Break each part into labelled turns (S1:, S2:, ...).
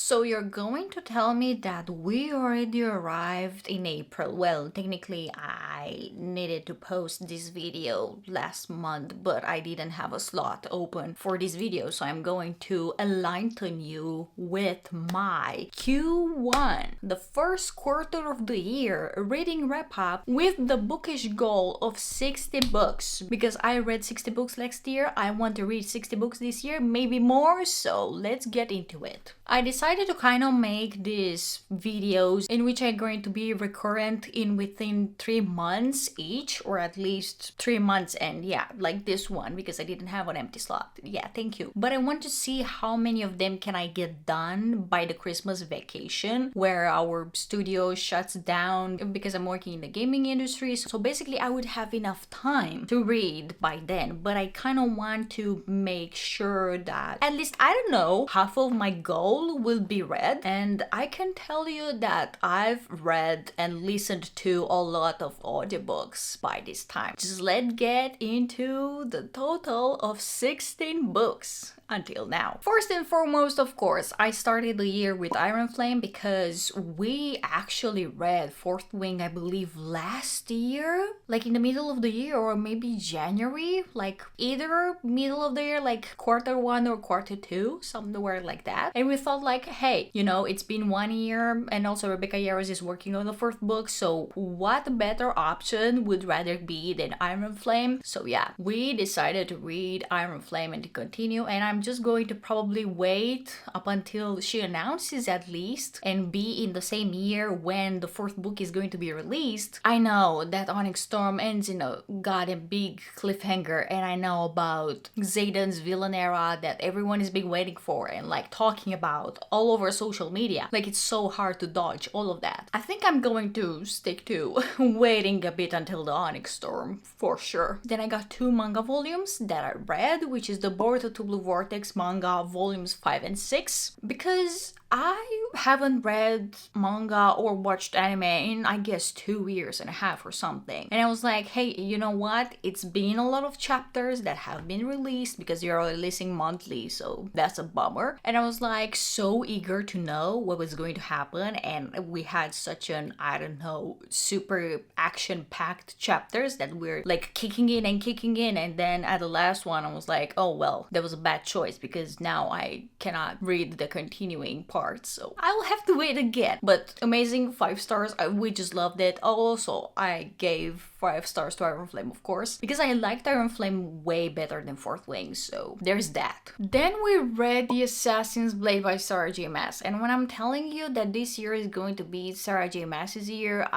S1: So you're going to tell me that we already arrived in April. Well, technically I needed to post this video last month, but I didn't have a slot open for this video, so I'm going to enlighten you with my Q1, the first quarter of the year reading wrap up with the bookish goal of 60 books. Because I read 60 books last year, I want to read 60 books this year, maybe more, so let's get into it. I decided to kind of make these videos in which I'm going to be recurrent in within 3 months each, or at least 3 months, and yeah, like this one, because I didn't have an empty slot. Yeah, thank you. But I want to see how many of them can I get done by the Christmas vacation, where our studio shuts down because I'm working in the gaming industry. So basically I would have enough time to read by then, but I kind of want to make sure that at least, I don't know, half of my goal will be read. And I can tell you that I've read and listened to a lot of audiobooks by this time. Just let's get into the total of 16 books until now. First and foremost, of course, I started the year with Iron Flame because we actually read Fourth Wing, I believe, last year, like in the middle of the year, or maybe January, like either middle of the year, like Q1 or Q2, somewhere like that. And we thought like, hey, you know, it's been 1 year, and also Rebecca Yarros is working on the fourth book, so what better option would rather be than Iron Flame? So yeah, we decided to read Iron Flame and to continue, and I'm just going to probably wait up until she announces at least, and be in the same year when the fourth book is going to be released. I know that Onyx Storm ends in a goddamn big cliffhanger, and I know about Zayden's villain era that everyone has been waiting for and like talking about all over social media. Like, it's so hard to dodge all of that. I think I'm going to stick to waiting a bit until the Onyx Storm for sure. Then I got 2 manga volumes that I read, which is the Boruto to Blue Vortex manga volumes 5 and 6, because I haven't read manga or watched anime in, I guess, 2 years and a half or something. And I was like, hey, you know what? It's been a lot of chapters that have been released because you're releasing monthly, so that's a bummer. And I was like so eager to know what was going to happen, and we had such an, I don't know, super action-packed chapters that we're like kicking in, and then at the last one I was like, oh well, that was a bad choice because now I cannot read the continuing part, so I will have to wait again. But amazing, 5 stars. We just loved it. Also, I gave 5 stars to Iron Flame, of course, because I liked Iron Flame way better than Fourth Wing, so there's that. Then we read The Assassin's Blade by Sarah J Maas, and when I'm telling you that this year is going to be Sarah J Maas's year,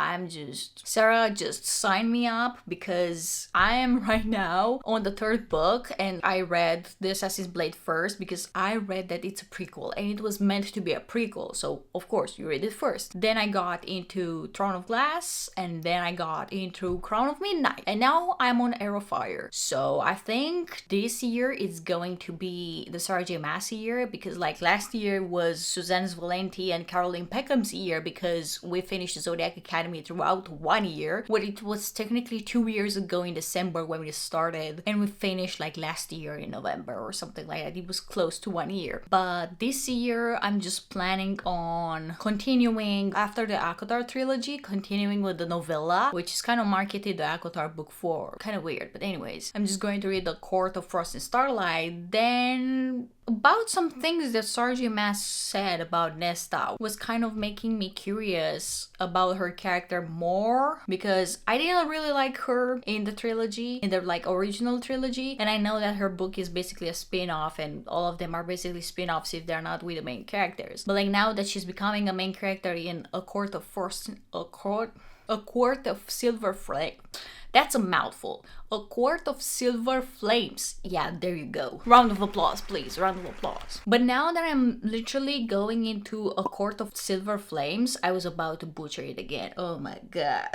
S1: Sarah, just sign me up, because I am right now on the 3rd book, and I read The Assassin's Blade first because I read that it's a prequel, and it was meant to be a prequel, so of course you read it first. Then I got into Throne of Glass, and then I got into Crown of Midnight, and now I'm on Arrow Fire. So I think this year is going to be the Sarah J Maas year, because like last year was Suzanne Valenti and Caroline Peckham's year, because we finished the Zodiac Academy throughout 1 year, when it was technically 2 years ago in December when we started, and we finished like last year in November or something like that. It was close to 1 year. But this year I'm just planning on continuing after the ACOTAR trilogy, continuing with the novella, which is kind of marketed the ACOTAR book 4. Kind of weird, but anyways, I'm just going to read The Court of Frost and Starlight. Then about some things that Sarah J Maas said about Nesta was kind of making me curious about her character more, because I didn't really like her in the trilogy, in the like original trilogy, and I know that her book is basically a spin-off, and all of them are basically spin-offs if they're not with the main characters. But like now that she's becoming a main character in A Court of Silver Flame. That's a mouthful. A Court of Silver Flames. Yeah, there you go. Round of applause, please. Round of applause. But now that I'm literally going into A Court of Silver Flames, I was about to butcher it again. Oh my god.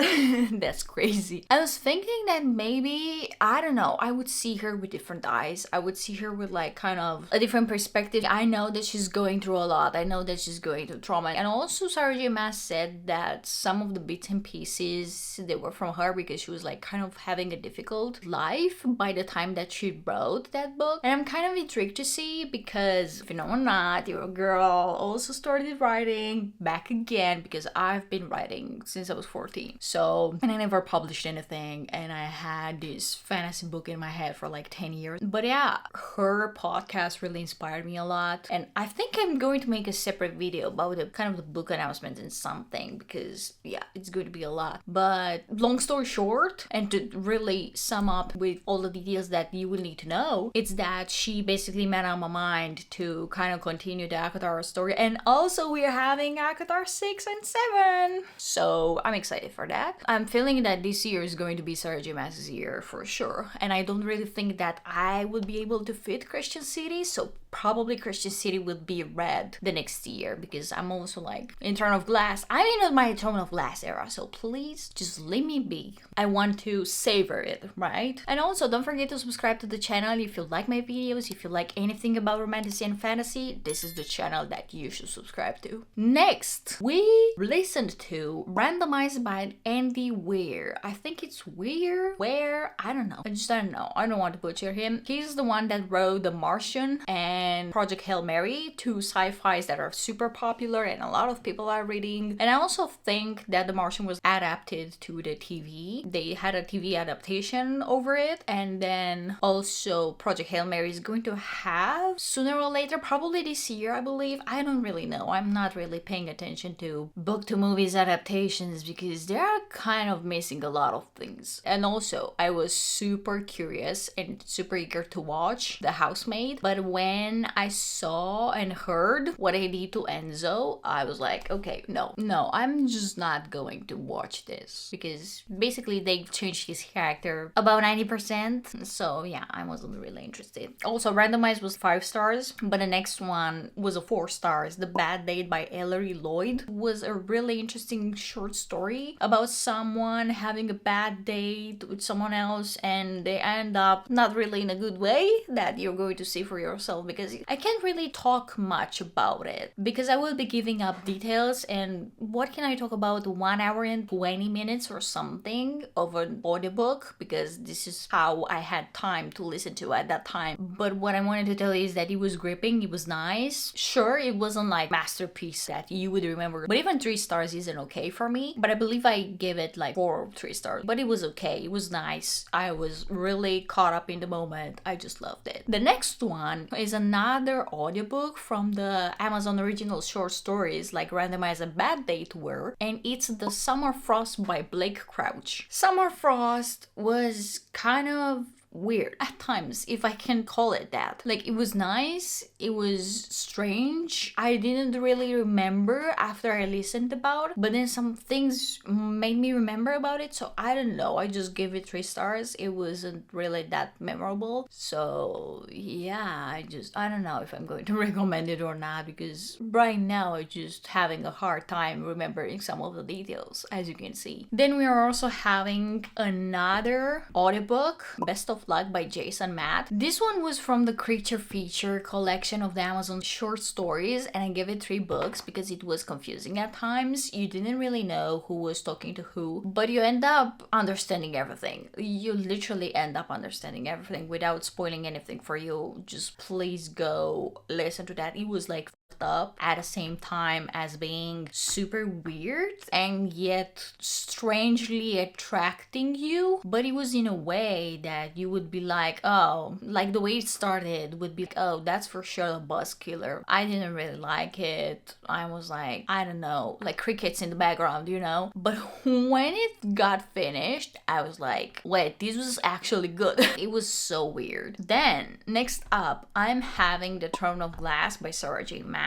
S1: That's crazy. I was thinking that maybe, I don't know, I would see her with different eyes. I would see her with like kind of a different perspective. I know that she's going through a lot. I know that she's going through trauma. And also Sarah J Maas said that some of the bits and pieces, they were from her because she was like kind of having a difficult life by the time that she wrote that book. And I'm kind of intrigued to see because, if you know or not, your girl also started writing back again because I've been writing since I was 14. So, and I never published anything, and I had this fantasy book in my head for like 10 years. But yeah, her podcast really inspired me a lot. And I think I'm going to make a separate video about the kind of the book announcements and something because yeah, it's going to be a lot. But long story short, and to really sum up with all the details that you will need to know, it's that she basically made up my mind to kind of continue the ACOTAR story. And also we're having ACOTAR 6 and 7. So I'm excited for that. I'm feeling that this year is going to be Sarah J. Maas's year for sure. And I don't really think that I would be able to fit Christian City. So probably Christian City will be read the next year because I'm also like in Throne of Glass. I'm in my Throne of Glass era, so please just leave me be. I want to savor it, right? And also don't forget to subscribe to the channel if you like my videos, if you like anything about romantasy and fantasy. This is the channel that you should subscribe to. Next, we listened to Randomized by Andy Weir. I think it's Where, I don't know. I don't know. I don't want to butcher him. He's the one that wrote The Martian and Project Hail Mary, two sci-fis that are super popular and a lot of people are reading. And I also think that The Martian was adapted to the TV. They had a TV adaptation over it. And then also Project Hail Mary is going to have sooner or later, probably this year, I believe. I don't really know. I'm not really paying attention to book to movies adaptations because they're kind of missing a lot of things. And also I was super curious and super eager to watch The Housemaid, but when I saw and heard what they did to Enzo, I was like, okay, no, I'm just not going to watch this because basically they changed his character about 90%. So yeah, I wasn't really interested. Also, Randomized was 5 stars, but the next one was a 4 stars. The Bad Date by Ellery Lloyd was a really interesting short story about someone having a bad date with someone else and they end up not really in a good way that you're going to see for yourself because I can't really talk much about it because I will be giving up details. And what can I talk about? 1 hour and 20 minutes or something of an audiobook because this is how I had time to listen to at that time. But what I wanted to tell you is that it was gripping, it was nice. Sure, it wasn't like masterpiece that you would remember, but even 3 stars isn't okay for me. But I believe I gave it like 4 or 3 stars, but it was okay, it was nice. I was really caught up in the moment. I just loved it. The next one is another audiobook from the Amazon original short stories like Randomized and Bad Date were, and it's The Summer Frost by Blake Crouch. Summer Frost was kind of weird at times, if I can call it that. Like, it was nice, it was strange. I didn't really remember after I listened about, but then some things made me remember about it, so I don't know. I just gave it 3 stars. It wasn't really that memorable. So yeah, I don't know if I'm going to recommend it or not because right now I'm just having a hard time remembering some of the details, as you can see. Then we are also having another audiobook, Best of Luck by Jason Matt. This one was from the Creature Feature collection of the Amazon short stories, and I gave it 3 books because it was confusing at times. You didn't really know who was talking to who, but you end up understanding everything. You literally end up understanding everything without spoiling anything for you. Just please go listen to that. It was like up at the same time as being super weird and yet strangely attracting you, but it was in a way that you would be like, oh, like the way it started would be like, oh, that's for sure a buzz killer. I didn't really like it. I was like, I don't know, like crickets in the background, you know. But when it got finished, I was like, wait, this was actually good. It was so weird. Then next up, I'm having The Throne of Glass by Sarah J. Maas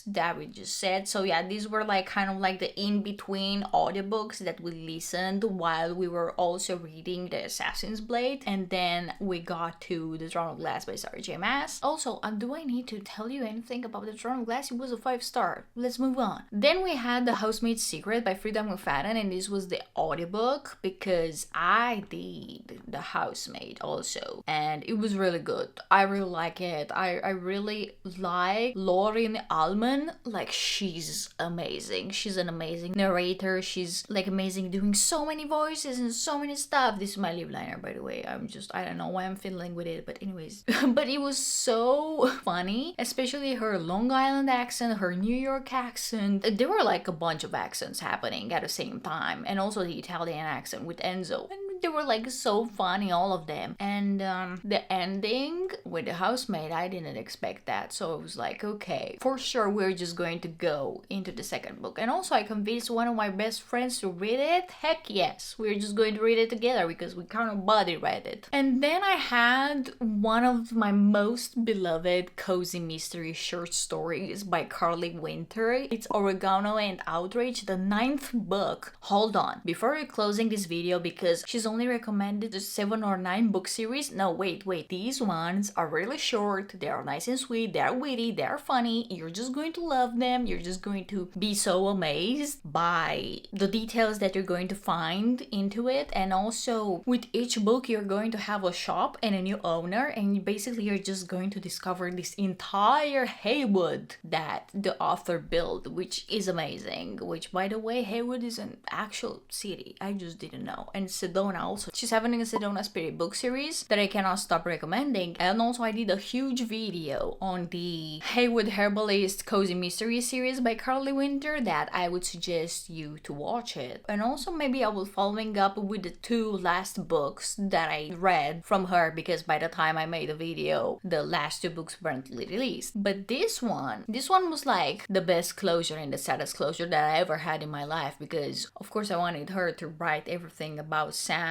S1: that we just said. So yeah, these were like kind of like the in-between audiobooks that we listened while we were also reading The Assassin's Blade, and then we got to The Throne of Glass by Sarah J. Maas. Also, do I need to tell you anything about The Throne of Glass? It was a 5 star. Let's move on. Then we had The Housemaid's Secret by Frida McFadden, and this was the audiobook because I did The Housemaid also, and it was really good. I really like it. I really like Laurie Lynn Allman, like, she's amazing. She's an amazing narrator. She's like amazing doing so many voices and so many stuff. This is my lip liner, by the way. I don't know why I'm fiddling with it, but anyways. But it was so funny, especially her Long Island accent, her New York accent. There were like a bunch of accents happening at the same time, and also the Italian accent with Enzo. And they were like so funny, all of them. And the ending with the housemaid, I didn't expect that. So it was like, okay, for sure we're just going to go into the second book. And also I convinced one of my best friends to read it. Heck yes, we're just going to read it together because we kind of buddy read it. And then I had one of my most beloved cozy mystery short stories by Carly Winter. It's Oregano and Outrage, the 9th book. Hold on, before we're closing this video, because she's only recommended the 7 or 9 book series. No, wait. These ones are really short. They are nice and sweet. They are witty. They are funny. You're just going to love them. You're just going to be so amazed by the details that you're going to find into it. And also with each book, you're going to have a shop and a new owner. And basically you're just going to discover this entire Haywood that the author built, which is amazing. Which, by the way, Haywood is an actual city. I just didn't know. And Sedona also. She's having a Sedona Spirit book series that I cannot stop recommending. And also I did a huge video on the Haywood Herbalist Cozy Mystery series by Carly Winter that I would suggest you to watch it. And also maybe I will following up with the 2 last books that I read from her, because by the time I made the video, the last 2 books weren't released. But this one was like the best closure and the saddest closure that I ever had in my life, because of course I wanted her to write everything about Sam.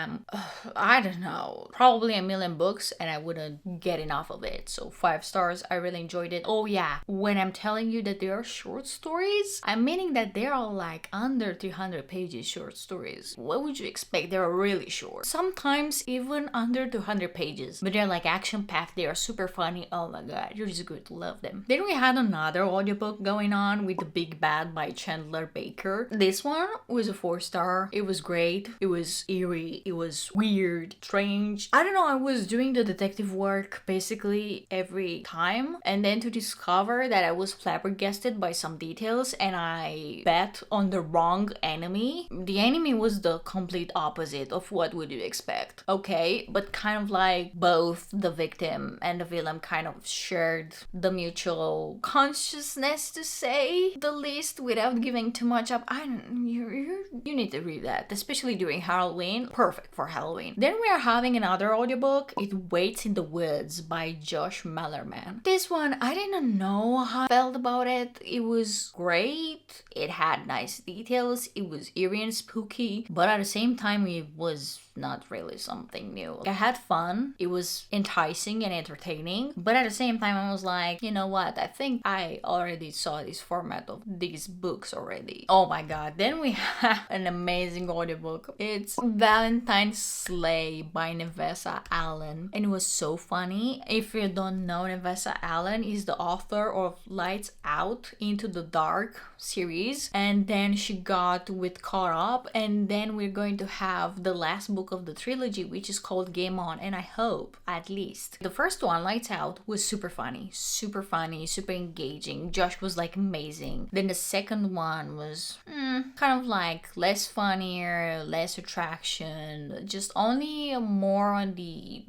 S1: I don't know, probably a million books and I wouldn't get enough of it. So 5 stars. I really enjoyed it. Oh yeah, when I'm telling you that they are short stories, I'm meaning that they are like under 300 pages short stories. What would you expect? They're really short, sometimes even under 200 pages, but they're like action packed. They are super funny. Oh my god, you're just going to love them. Then we had another audiobook going on with The Big Bad by Chandler Baker. This one was a 4-star. It was great. It was eerie. It was weird, strange. I don't know, I was doing the detective work basically every time, and then to discover that I was flabbergasted by some details and I bet on the wrong enemy. The enemy was the complete opposite of what would you expect. Okay, but kind of like both the victim and the villain kind of shared the mutual consciousness, to say the least, without giving too much up. You need to read that, especially during Halloween. Perfect for Halloween. Then we are having another audiobook. It Waits in the Woods by Josh Mellerman. This one, I didn't know how I felt about it. It was great. It had nice details. It was eerie and spooky, but at the same time, it was not really something new. I had fun. It was enticing and entertaining, but at the same time I was like, you know what, I think I already saw this format of these books already. Oh my god. Then we have an amazing audiobook. It's Valentine's Sleigh by Nevessa Allen, and it was so funny. If you don't know, Nevessa Allen is the author of Lights Out Into the Dark series, and then she got with Caught Up, and then we're going to have the last book of the trilogy, which is called Game On, and I hope at least the first one, Lights Out, was super funny, super engaging. Josh was like amazing. Then the second one was kind of like less funnier, less attraction, just only more on the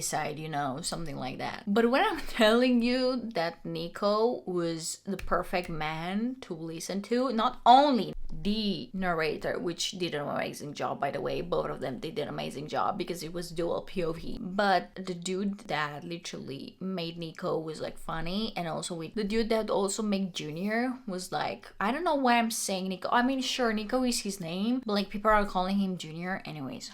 S1: side, you know, something like that. But when I'm telling you that Nico was the perfect man to listen to, not only the narrator, which did an amazing job, by the way, both of them did an amazing job because it was dual POV, but the dude that literally made Nico was like funny, and also with the dude that also made Junior was like, I don't know why I'm saying Nico. I mean, sure, Nico is his name, but like people are calling him Junior. Anyways,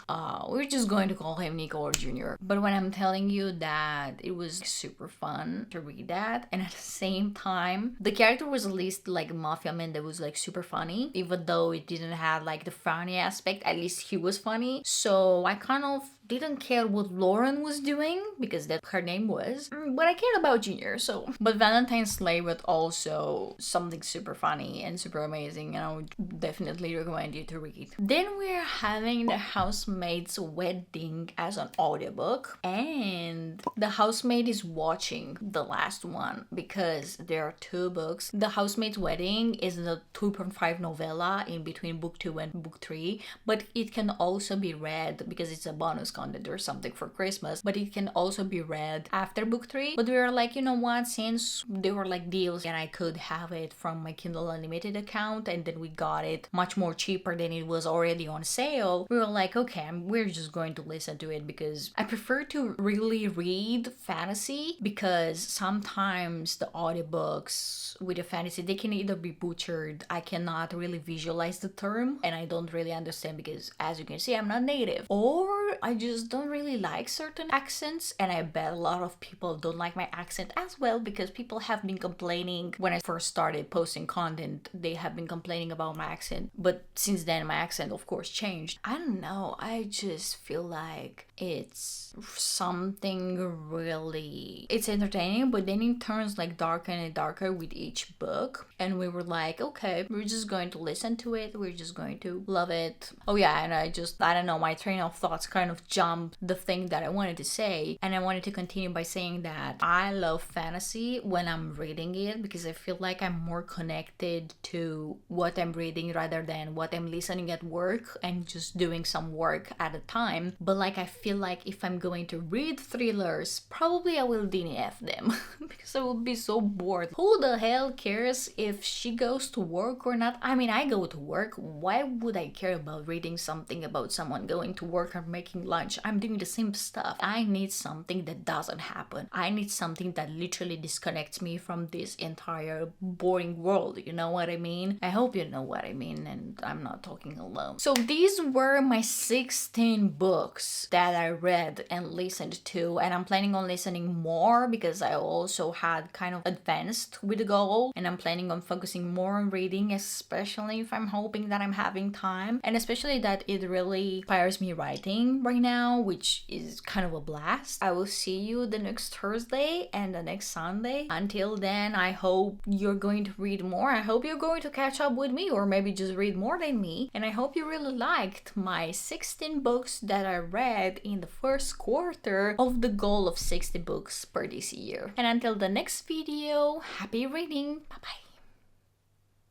S1: we're just going to call him Nico or Junior. But when I'm telling you that it was super fun to read that, and at the same time the character was at least like a mafia man that was like super funny, even though it didn't have like the funny aspect, at least he was funny. So I kind of didn't care what Lauren was doing because that her name was, but I cared about Junior. So, but Valentine's Slay was also something super funny and super amazing, and I would definitely recommend you to read. Then we're having The Housemaid's Wedding as an audiobook, and the housemate is watching the last one because there are two books. The Housemaid's Wedding is the 2.5 novella in between book 2 and book 3, but it can also be read because it's a bonus content or something for Christmas, but it can also be read after book 3. But we were like, you know what, since there were like deals and I could have it from my Kindle Unlimited account, and then we got it much more cheaper than it was already on sale, we were like, okay, we're just going to listen to it because I prefer to really read fantasy, because sometimes the audiobooks with the fantasy, they can either be butchered, I cannot really visualize the term, and I don't really understand because, as you can see, I'm not native, or I just don't really like certain accents, and I bet a lot of people don't like my accent as well, because people have been complaining when I first started posting content, they have been complaining about my accent, but since then my accent of course changed. I don't know, I just feel like it's something really, it's entertaining, but then it turns like darker and darker with each book, and we were like, okay, we're just going to listen to it, we're just going to love it. Oh yeah, and I don't know, my train of thoughts kind of jumped the thing that I wanted to say, and I wanted to continue by saying that I love fantasy when I'm reading it, because I feel like I'm more connected to what I'm reading rather than what I'm listening at work and just doing some work at a time. But like, I feel like if I'm going to read thrillers, probably I will DNF them because I will be so bored. Who the hell cares if she goes to work or not? I mean, I go to work. Why would I care about reading something about someone going to work or making lunch? I'm doing the same stuff. I need something that doesn't happen. I need something that literally disconnects me from this entire boring world. You know what I mean? I hope you know what I mean, and I'm not talking alone. So these were my 16 books that I read and listened to, and I'm planning on listening more because I also had kind of advanced with the goal, and I'm planning on focusing more on reading, especially if I'm hoping that I'm having time, and especially that it really inspires me writing right now, which is kind of a blast. I will see you the next Thursday and the next Sunday. Until then, I hope you're going to read more. I hope you're going to catch up with me, or maybe just read more than me, and I hope you really liked my 16 books that I read in the first quarter of the goal of 60 books per this year. And until the next video, happy reading. Bye bye.